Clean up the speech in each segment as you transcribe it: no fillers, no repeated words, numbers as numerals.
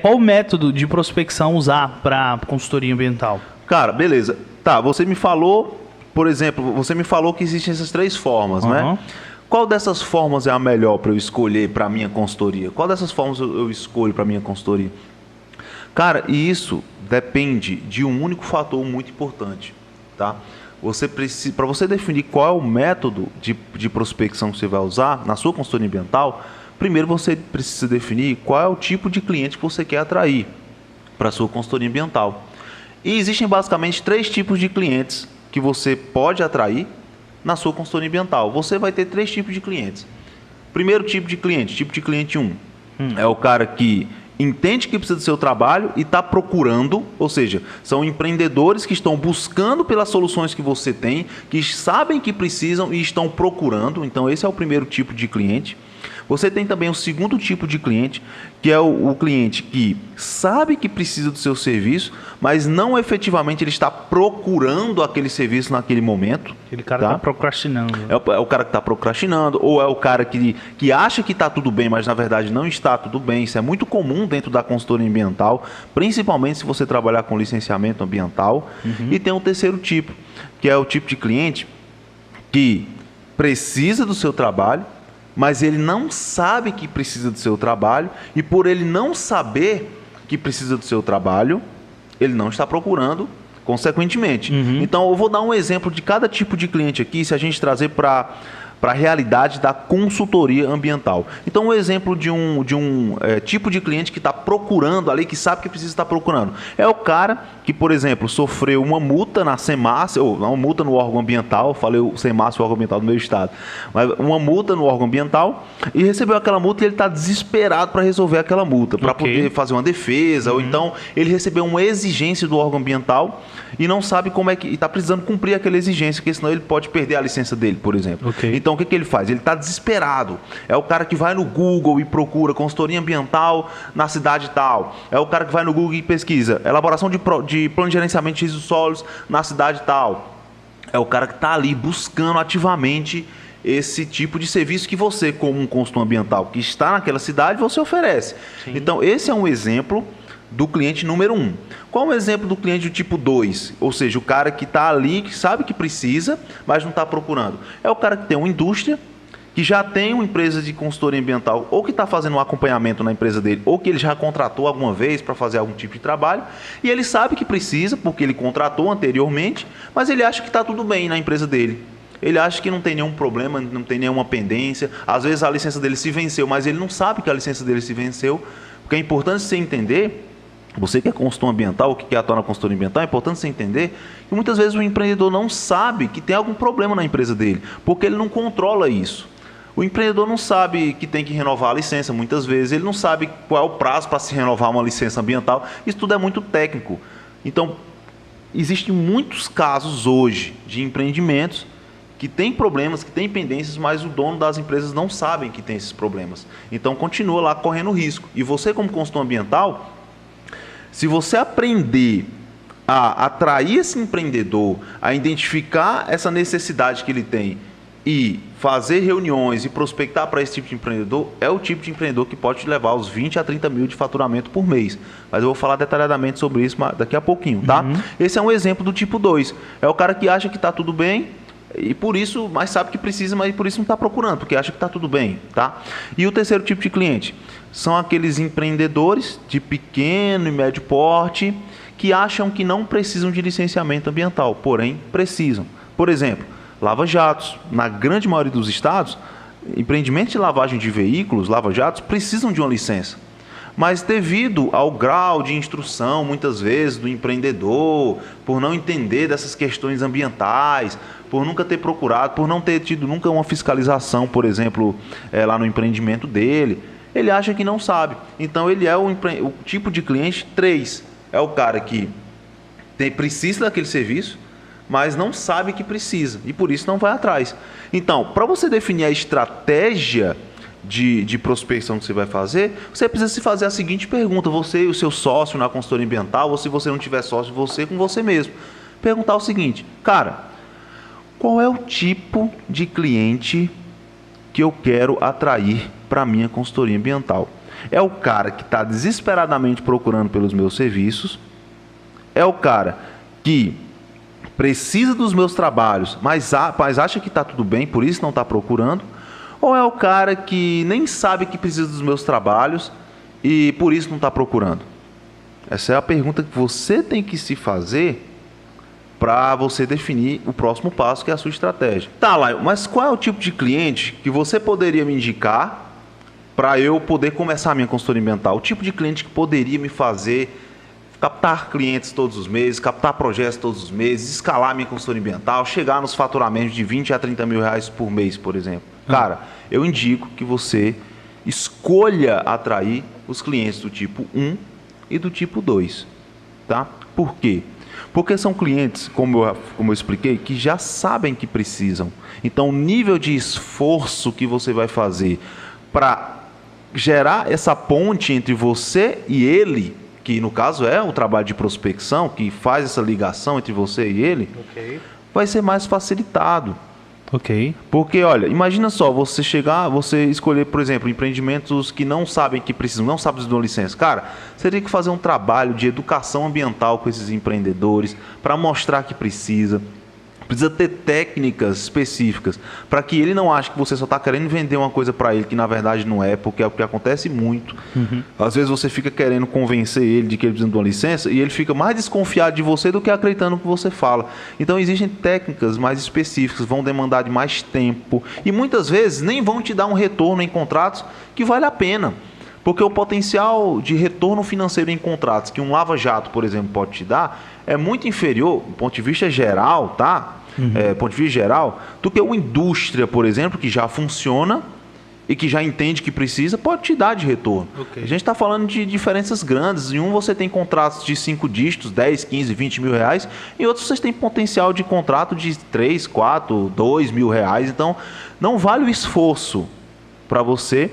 Qual o método de prospecção usar para consultoria ambiental? Cara, beleza. Tá, você me falou, por exemplo, que existem essas 3 formas, né? Qual dessas formas é a melhor para eu escolher para a minha consultoria? Qual dessas formas eu escolho para a minha consultoria? Cara, e isso depende de um único fator muito importante, tá? Para você definir qual é o método de prospecção que você vai usar na sua consultoria ambiental, primeiro você precisa definir qual é o tipo de cliente que você quer atrair para a sua consultoria ambiental. E existem basicamente 3 tipos de clientes que você pode atrair na sua consultoria ambiental. Você vai ter 3 tipos de clientes. Primeiro tipo de cliente 1, é o cara que entende que precisa do seu trabalho e está procurando, ou seja, são empreendedores que estão buscando pelas soluções que você tem, que sabem que precisam e estão procurando. Então esse é o primeiro tipo de cliente. Você tem também o segundo tipo de cliente, que é o cliente que sabe que precisa do seu serviço, mas não efetivamente ele está procurando aquele serviço naquele momento. Aquele cara está procrastinando. É o cara que está procrastinando, ou é o cara que acha que está tudo bem, mas na verdade não está tudo bem. Isso é muito comum dentro da consultoria ambiental, principalmente se você trabalhar com licenciamento ambiental. E tem um terceiro tipo, que é o tipo de cliente que precisa do seu trabalho, mas ele não sabe que precisa do seu trabalho, e por ele não saber que precisa do seu trabalho, ele não está procurando, consequentemente. Então, eu vou dar um exemplo de cada tipo de cliente aqui, se a gente trazer para a realidade da consultoria ambiental. Então, um exemplo de um tipo de cliente que está procurando ali, que sabe que precisa estar procurando. É o cara que, por exemplo, sofreu uma multa na SEMAS, ou uma multa no órgão ambiental, falei o SEMAS, o órgão ambiental do meu estado, mas uma multa no órgão ambiental, e recebeu aquela multa e ele está desesperado para resolver aquela multa, para poder fazer uma defesa, ou então ele recebeu uma exigência do órgão ambiental e não sabe como é que... está precisando cumprir aquela exigência, porque senão ele pode perder a licença dele, por exemplo. Então, o que ele faz? Ele está desesperado. É o cara que vai no Google e procura consultoria ambiental na cidade tal. É o cara que vai no Google e pesquisa elaboração de plano de gerenciamento de resíduos sólidos na cidade tal. É o cara que está ali buscando ativamente esse tipo de serviço que você, como um consultor ambiental que está naquela cidade, você oferece. Então, esse é um exemplo do cliente número 1. Qual é o exemplo do cliente do tipo 2? Ou seja, o cara que está ali, que sabe que precisa, mas não está procurando. É o cara que tem uma indústria, que já tem uma empresa de consultoria ambiental, ou que está fazendo um acompanhamento na empresa dele, ou que ele já contratou alguma vez para fazer algum tipo de trabalho, e ele sabe que precisa, porque ele contratou anteriormente, mas ele acha que está tudo bem na empresa dele. Ele acha que não tem nenhum problema, não tem nenhuma pendência. Às vezes a licença dele se venceu, mas ele não sabe que a licença dele se venceu. Porque é importante você entender... Você que é consultor ambiental, ou que quer atuar na consultoria ambiental, é importante você entender que muitas vezes o empreendedor não sabe que tem algum problema na empresa dele, porque ele não controla isso. O empreendedor não sabe que tem que renovar a licença, muitas vezes, ele não sabe qual é o prazo para se renovar uma licença ambiental, isso tudo é muito técnico. Então, existem muitos casos hoje de empreendimentos que têm problemas, que têm pendências, mas o dono das empresas não sabe que tem esses problemas. Então, continua lá correndo risco. E você, como consultor ambiental... Se você aprender a atrair esse empreendedor, a identificar essa necessidade que ele tem e fazer reuniões e prospectar para esse tipo de empreendedor, é o tipo de empreendedor que pode te levar aos 20 a 30 mil de faturamento por mês. Mas eu vou falar detalhadamente sobre isso daqui a pouquinho, tá? Esse é um exemplo do tipo 2. É o cara que acha que está tudo bem, e por isso, mas sabe que precisa, mas por isso não está procurando, porque acha que está tudo bem, tá? E o terceiro tipo de cliente são aqueles empreendedores de pequeno e médio porte que acham que não precisam de licenciamento ambiental, porém precisam. Por exemplo, lava-jatos. Na grande maioria dos estados, empreendimentos de lavagem de veículos, lava-jatos, precisam de uma licença. Mas devido ao grau de instrução, muitas vezes, do empreendedor, por não entender dessas questões ambientais, por nunca ter procurado, por não ter tido nunca uma fiscalização, por exemplo, lá no empreendimento dele, ele acha que não sabe. Então, ele é o tipo de cliente 3. É o cara que precisa daquele serviço, mas não sabe que precisa, e por isso não vai atrás. Então, para você definir a estratégia de prospecção que você vai fazer, você precisa se fazer a seguinte pergunta: você e o seu sócio na consultoria ambiental, ou se você não tiver sócio, você com você mesmo. Perguntar o seguinte: cara, qual é o tipo de cliente que eu quero atrair para a minha consultoria ambiental? É o cara que está desesperadamente procurando pelos meus serviços, é o cara que precisa dos meus trabalhos, mas acha que está tudo bem, por isso não está procurando, ou é o cara que nem sabe que precisa dos meus trabalhos e por isso não está procurando? Essa é a pergunta que você tem que se fazer para você definir o próximo passo, que é a sua estratégia. Tá, Laio, mas qual é o tipo de cliente que você poderia me indicar para eu poder começar a minha consultoria ambiental? O tipo de cliente que poderia me fazer captar clientes todos os meses, captar projetos todos os meses, escalar minha consultoria ambiental, chegar nos faturamentos de 20 a 30 mil reais por mês, por exemplo. Cara, eu indico que você escolha atrair os clientes do tipo 1 e do tipo 2. Tá? Por quê? Porque são clientes, como eu expliquei, que já sabem que precisam. Então, o nível de esforço que você vai fazer para gerar essa ponte entre você e ele, que no caso é o trabalho de prospecção, que faz essa ligação entre você e ele, vai ser mais facilitado. Porque, olha, imagina só, você escolher, por exemplo, empreendimentos que não sabem que precisam, não sabem de uma licença. Cara, você tem que fazer um trabalho de educação ambiental com esses empreendedores para mostrar que precisa ter técnicas específicas para que ele não ache que você só está querendo vender uma coisa para ele que na verdade não é, porque é o que acontece muito. Às vezes você fica querendo convencer ele de que ele precisa de uma licença e ele fica mais desconfiado de você do que acreditando no que você fala. Então existem técnicas mais específicas, vão demandar de mais tempo e muitas vezes nem vão te dar um retorno em contratos que vale a pena. Porque o potencial de retorno financeiro em contratos que um lava-jato, por exemplo, pode te dar é muito inferior, do ponto de vista geral, tá? Ponto de vista geral, do que uma indústria, por exemplo, que já funciona e que já entende que precisa, pode te dar de retorno. A gente está falando de diferenças grandes. Em um você tem contratos de 5 dígitos, 10, 15, 20 mil reais. Em outros você tem potencial de contrato de 3, 4, 2 mil reais. Então, não vale o esforço para você.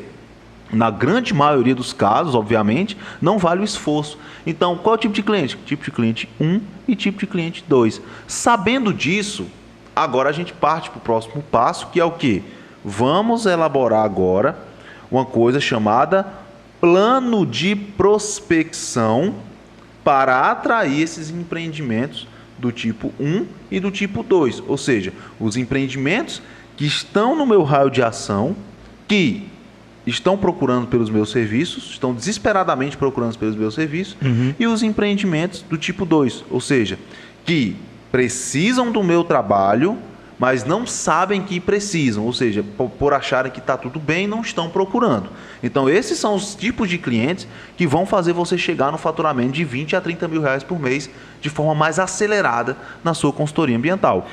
Na grande maioria dos casos, obviamente, não vale o esforço. Então, qual é o tipo de cliente? Tipo de cliente 1 e tipo de cliente 2. Sabendo disso, agora a gente parte para o próximo passo, que é o quê? Vamos elaborar agora uma coisa chamada plano de prospecção para atrair esses empreendimentos do tipo 1 e do tipo 2. Ou seja, os empreendimentos que estão no meu raio de ação, que estão procurando pelos meus serviços, estão desesperadamente procurando pelos meus serviços, e os empreendimentos do tipo 2, ou seja, que precisam do meu trabalho, mas não sabem que precisam, ou seja, por acharem que está tudo bem, não estão procurando. Então, esses são os tipos de clientes que vão fazer você chegar no faturamento de 20 a 30 mil reais por mês de forma mais acelerada na sua consultoria ambiental.